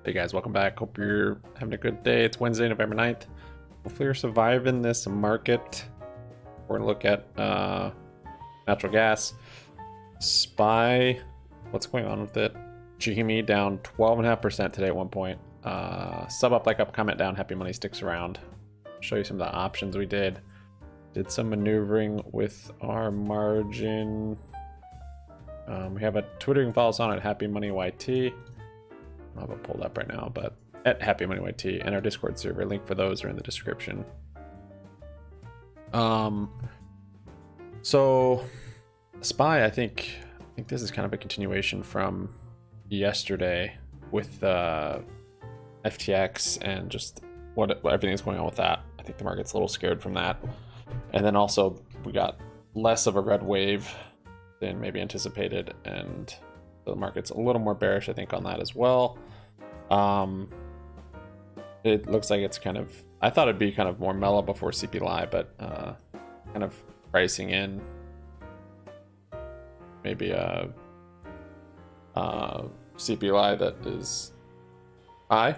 Hey guys, welcome back. Hope you're having a good day. It's Wednesday, November 9th. Hopefully you're surviving this market. We're gonna look at natural gas. SPY, what's going on with it? GME down 12.5% today at one point. Sub up, like up, comment down, happy money sticks around. Show you some of the options we did. Did some maneuvering with our margin. We have a Twitter you can follow us on at Happy Money YT. I don't have it pulled up right now, but at Happy Money YT, and our Discord server. Link for those are in the description. So SPY, I think this is kind of a continuation from yesterday with FTX and just what everything's going on with that. I think the market's a little scared from that, and then also we got less of a red wave than maybe anticipated, and the market's a little more bearish, I think, on that as well. It looks like it's kind of, I thought it'd be kind of more mellow before CPI, but kind of pricing in maybe a CPI that is high.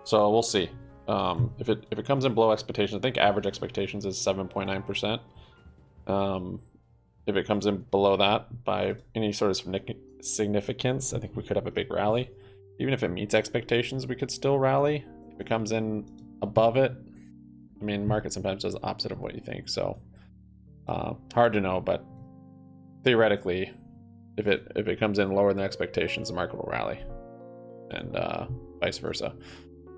So we'll see. If it comes in below expectations, I think average expectations is 7.9%. If it comes in below that by any sort of significance, I think we could have a big rally. Even if it meets expectations, we could still rally. If it comes in above it, I mean, market sometimes does the opposite of what you think. So hard to know, but theoretically, if it comes in lower than expectations, the market will rally, and vice versa.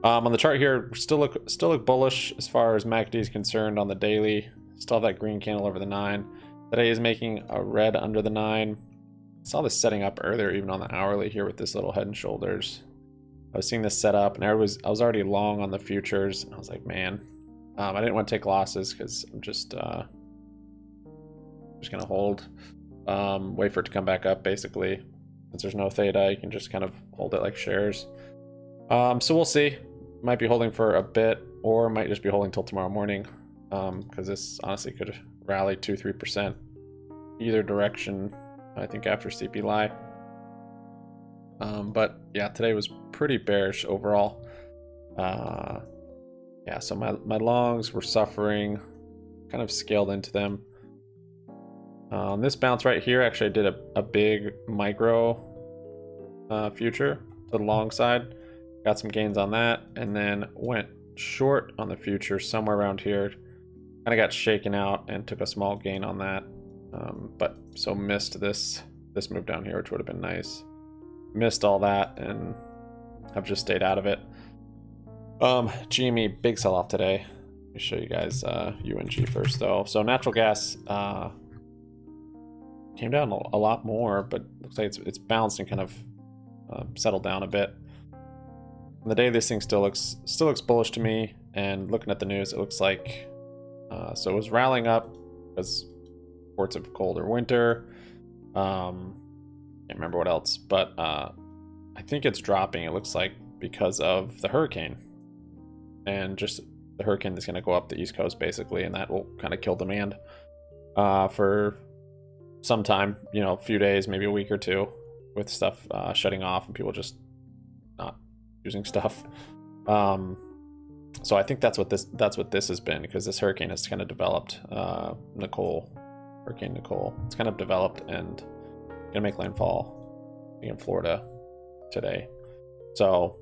On the chart here, still look bullish as far as MACD is concerned on the daily. Still have that green candle over the 9. Today is making a red under the 9. I saw this setting up earlier, even on the hourly here with this little head and shoulders. I was seeing this set up, and I was already long on the futures. And I was like, man, I didn't want to take losses because I'm just gonna hold, wait for it to come back up. Basically, since there's no theta, you can just kind of hold it like shares. So we'll see. Might be holding for a bit, or might just be holding till tomorrow morning, because this honestly could rally 2-3% either direction, I think, after CPI. But yeah, today was pretty bearish overall. Yeah, so my longs were suffering, kind of scaled into them. This bounce right here, actually I did a big micro future to the long side, got some gains on that, and then went short on the future somewhere around here. Kind of got shaken out and took a small gain on that, but so missed this move down here, which would have been nice. Missed all that, and I've just stayed out of it. GME, big sell-off today. Let me show you guys UNG first, though. So natural gas came down a lot more, but looks like it's bounced and kind of settled down a bit. On the day, this thing still looks bullish to me, and looking at the news, it looks like so it was rallying up because reports of colder winter. Can't remember what else, but I think it's dropping, it looks like, because of the hurricane, and just the hurricane that's going to go up the East Coast basically, and that will kind of kill demand for some time, a few days, maybe a week or two, with stuff shutting off and people just not using stuff. So I think that's what this has been, because this hurricane has kind of developed. Hurricane Nicole, it's kind of developed and gonna make landfall in Florida today. So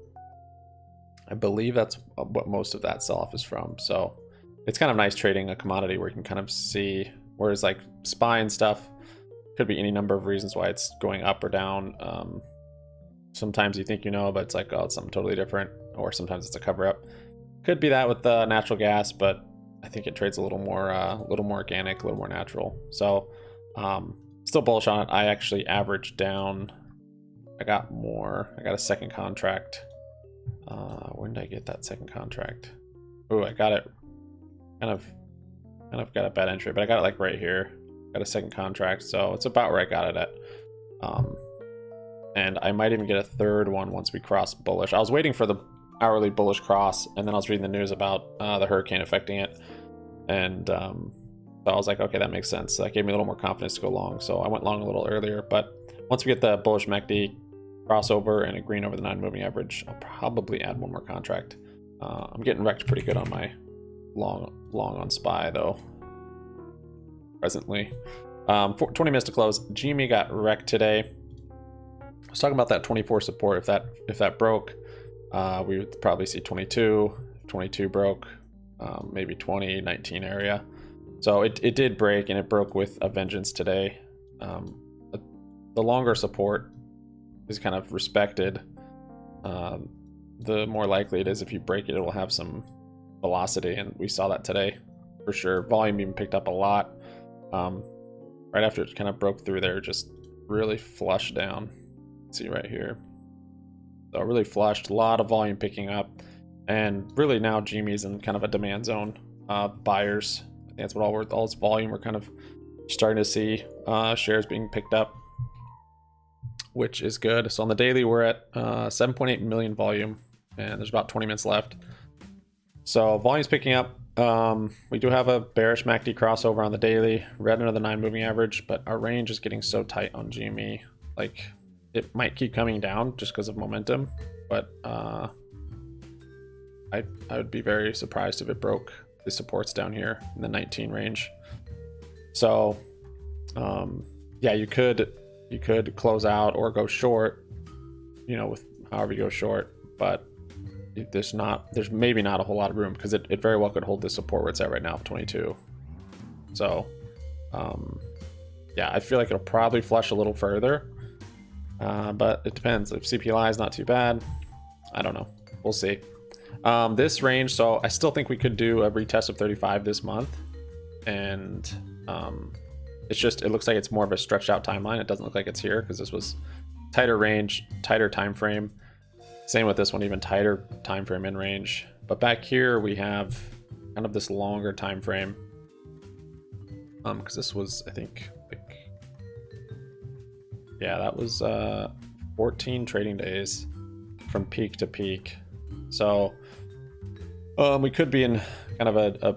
I believe that's what most of that sell-off is from. So it's kind of nice trading a commodity where you can kind of see, whereas like SPY and stuff could be any number of reasons why it's going up or down. Sometimes you think but it's like, oh, it's something totally different, or sometimes it's a cover-up. Could be that with the natural gas, but I think it trades a little more organic, a little more natural. So still bullish on it. I actually averaged down. I got a second contract. When did I get that second contract? Oh, I got it. Kind of got a bad entry, but I got it like right here. Got a second contract, so it's about where I got it at. And I might even get a third one once we cross bullish. I was waiting for the hourly bullish cross, and then I was reading the news about the hurricane affecting it, and so I was like, okay, that makes sense. So that gave me a little more confidence to go long, so I went long a little earlier. But once we get the bullish MACD crossover and a green over the 9 moving average, I'll probably add one more contract. I'm getting wrecked pretty good on my long on SPY though. Presently, 20 minutes to close. GME got wrecked today. I was talking about that 24 support. If that broke, we would probably see 22. 22 broke, maybe 20, 19 area. So it did break, and it broke with a vengeance today. The longer support is kind of respected. The more likely it is if you break it, it will have some velocity, and we saw that today for sure. Volume even picked up a lot. Right after it kind of broke through there, just really flushed down. See right here. So really flushed, a lot of volume picking up, and really now GME's in kind of a demand zone. Buyers, I think that's what all this volume we're kind of starting to see shares being picked up, which is good. So on the daily, we're at 7.8 million volume, and there's about 20 minutes left. So volume's picking up. We do have a bearish MACD crossover on the daily, red under the 9 moving average, but our range is getting so tight on GME. Like, it might keep coming down just because of momentum, but I would be very surprised if it broke the supports down here in the 19 range. So yeah, you could close out or go short, you know, with however you go short, but there's maybe not a whole lot of room, because it very well could hold this support where it's at right now, 22. So yeah, I feel like it'll probably flush a little further, but it depends. If CPI is not too bad, I don't know, we'll see. This range, so I still think we could do a retest of 35 this month, and it looks like it's more of a stretched out timeline. It doesn't look like it's here because this was tighter range, tighter time frame. Same with this one, even tighter time frame in range. But back here we have kind of this longer time frame, because this was, I think, like, yeah, that was 14 trading days from peak to peak. So we could be in kind of a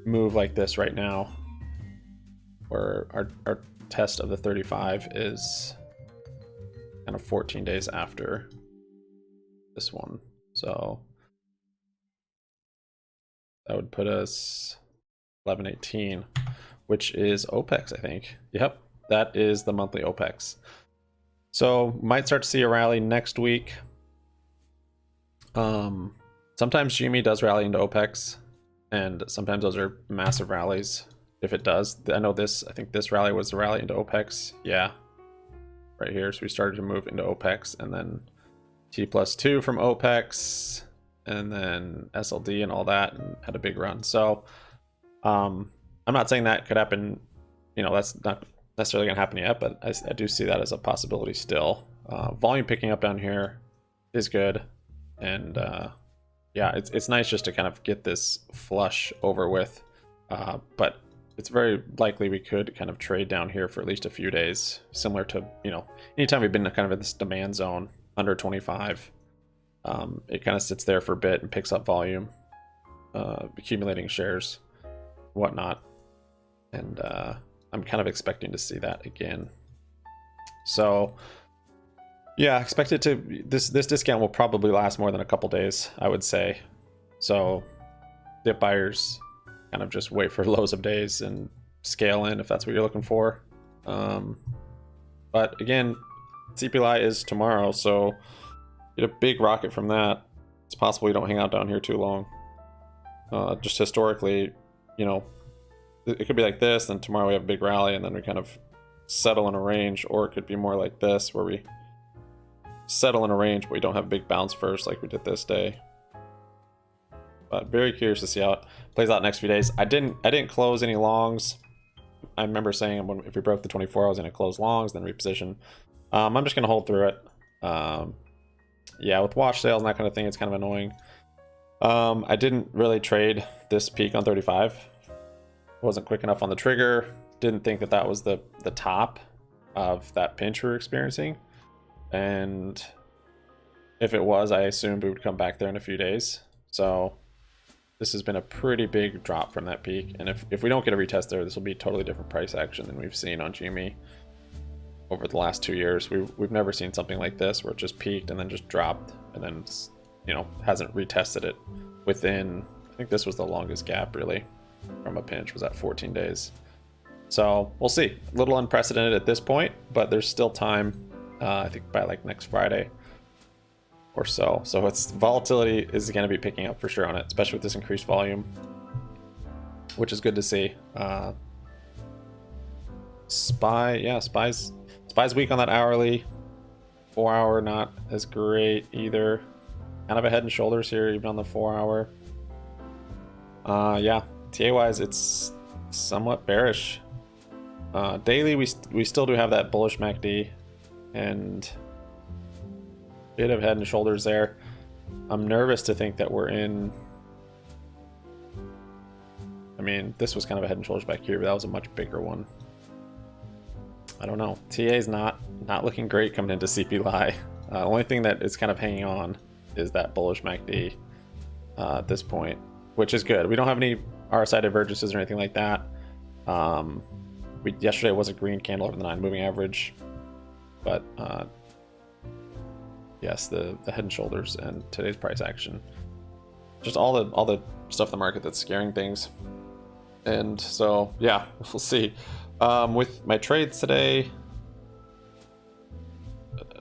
move like this right now, where our test of the 35 is kind of 14 days after this one. So that would put us 1118, which is OPEX, I think. Yep, that is the monthly OPEX. So might start to see a rally next week. Sometimes GME does rally into OPEX, and sometimes those are massive rallies. If it does, I think this rally was the rally into OPEX. Yeah, right here. So we started to move into OPEX, and then T+2 from OPEX, and then SLD and all that, and had a big run. So I'm not saying that could happen, you know, that's not necessarily gonna happen yet, but I do see that as a possibility still. Volume picking up down here is good, and yeah, it's nice just to kind of get this flush over with, but it's very likely we could kind of trade down here for at least a few days, similar to, you know, anytime we've been kind of in this demand zone under 25, it kind of sits there for a bit and picks up volume, accumulating shares, whatnot, and I'm kind of expecting to see that again. So yeah, expect it to, this discount will probably last more than a couple days, I would say. So dip buyers kind of just wait for lows of days and scale in if that's what you're looking for. But again, CPI is tomorrow, so get a big rocket from that. It's possible you don't hang out down here too long. Just historically, you know, it could be like this, then tomorrow we have a big rally, and then we kind of settle in a range, or it could be more like this, where we settle in a range, but we don't have a big bounce first like we did this day. But very curious to see how it plays out next few days. I didn't close any longs. I remember saying if we broke the 24, I was going to close longs, then reposition. I'm just going to hold through it. Yeah, with watch sales and that kind of thing, it's kind of annoying. I didn't really trade this peak on 35. Wasn't quick enough on the trigger. Didn't think that was the top of that pinch we were experiencing. And if it was, I assumed we would come back there in a few days. So this has been a pretty big drop from that peak, and if we don't get a retest there, this will be a totally different price action than we've seen on GME. over the last 2 years. We've never seen something like this where it just peaked and then just dropped and then, you know, hasn't retested it within, I think this was the longest gap really from a pinch, was at 14 days. So we'll see. A little unprecedented at this point, but there's still time, I think by like next Friday or so. So it's volatility is going to be picking up for sure on it, especially with this increased volume, which is good to see. SPY's weak on that hourly. 4 hour not as great either. Kind of a head and shoulders here, even on the 4 hour. Yeah, TA wise, it's somewhat bearish. Daily, we still do have that bullish MACD and bit of head and shoulders there. I'm nervous to think that we're in. I mean, this was kind of a head and shoulders back here, but that was a much bigger one. I don't know. TA is not looking great coming into CPLI. Only thing that is kind of hanging on is that bullish MACD at this point, which is good. We don't have any RSI divergences or anything like that. Yesterday was a green candle over the 9 moving average, but yes, the head and shoulders and today's price action, just all the stuff in the market that's scaring things. And so yeah, we'll see. With my trades today,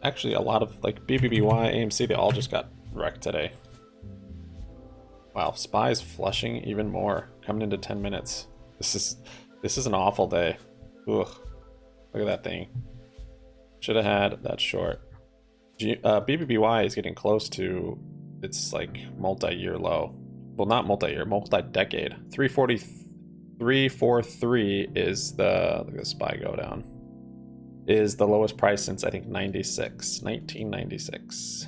actually a lot of like BBBY, AMC, they all just got wrecked today. Wow, SPY's flushing even more coming into 10 minutes. This is an awful day. Ugh, look at that thing. Should have had that short. BBBY is getting close to its like multi-year low. Well, not multi-year, multi-decade. 343 is the SPY go down. Is the lowest price since I think 1996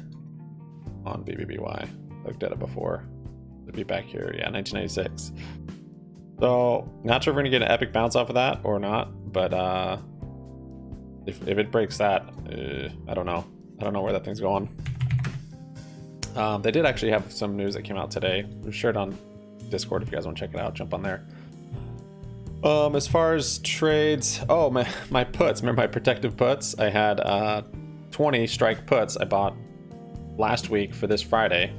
on BBBY. Looked at it before. It'd be back here, yeah, 1996. So not sure if we're gonna get an epic bounce off of that or not, but if it breaks that, I don't know. I don't know where that thing's going. They did actually have some news that came out today. We shared on Discord if you guys want to check it out. Jump on there. As far as trades, oh my puts. Remember my protective puts? I had 20 strike puts I bought last week for this Friday,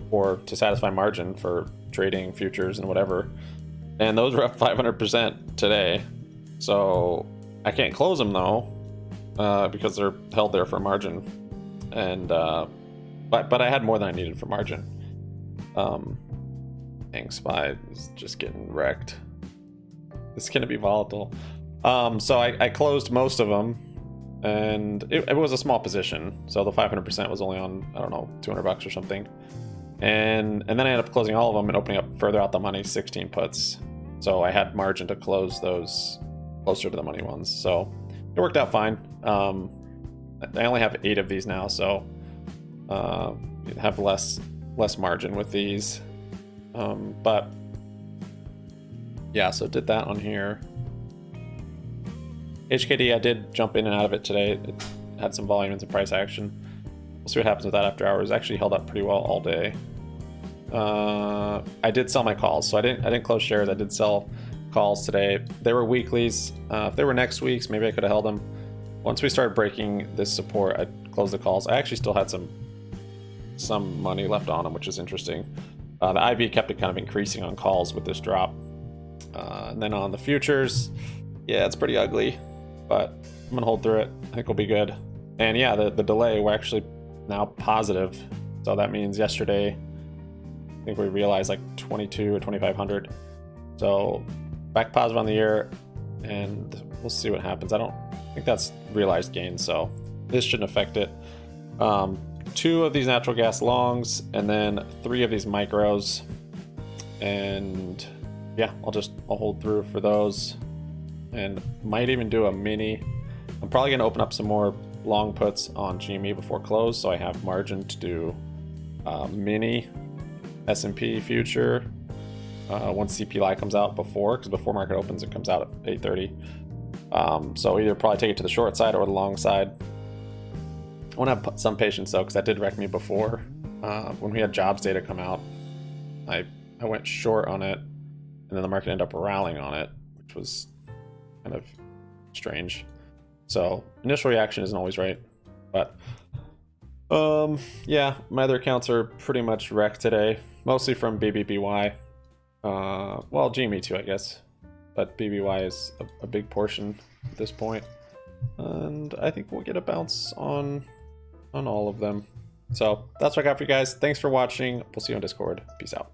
or to satisfy margin for trading futures and whatever. And those were up 500% today. So I can't close them though, because they're held there for margin. And but I had more than I needed for margin. Dang, SPY is just getting wrecked. It's gonna be volatile. So I closed most of them, and it was a small position. So the 500% was only on, I don't know, $200 or something. And then I ended up closing all of them and opening up further out the money, 16 puts. So I had margin to close those closer to the money ones. So it worked out fine. I only have 8 of these now, so have less margin with these. But yeah, so did that on here. HKD, I did jump in and out of it today. It had some volume and some price action. We'll see what happens with that after hours. It actually held up pretty well all day. I did sell my calls, so I didn't close shares. I did sell calls today. They were weeklies. If they were next week's, maybe I could have held them. Once we started breaking this support, I closed the calls. I actually still had some money left on them, which is interesting. The IV kept it kind of increasing on calls with this drop. And then on the futures, yeah, it's pretty ugly, but I'm gonna hold through it. I think we'll be good. And yeah, the delay, we're actually now positive. So that means yesterday, I think we realized like 22 or 2,500. So back positive on the year, and we'll see what happens. I don't think that's realized gain, so this shouldn't affect it. 2 of these natural gas longs, and then 3 of these micros. And yeah, I'll hold through for those, and might even do a mini. I'm probably gonna open up some more long puts on GME before close, so I have margin to do mini S&P future once CPLI comes out because before market opens it comes out at 8:30. So either probably take it to the short side or the long side. I want to have some patience though, because that did wreck me before. When we had jobs data come out, I went short on it, and then the market ended up rallying on it, which was kind of strange. So initial reaction isn't always right, but yeah, my other accounts are pretty much wrecked today, mostly from BBBY. Well, GME too, I guess, but BBY is a big portion at this point, and I think we'll get a bounce on all of them. So that's what I got for you guys. Thanks for watching. We'll see you on Discord. Peace out.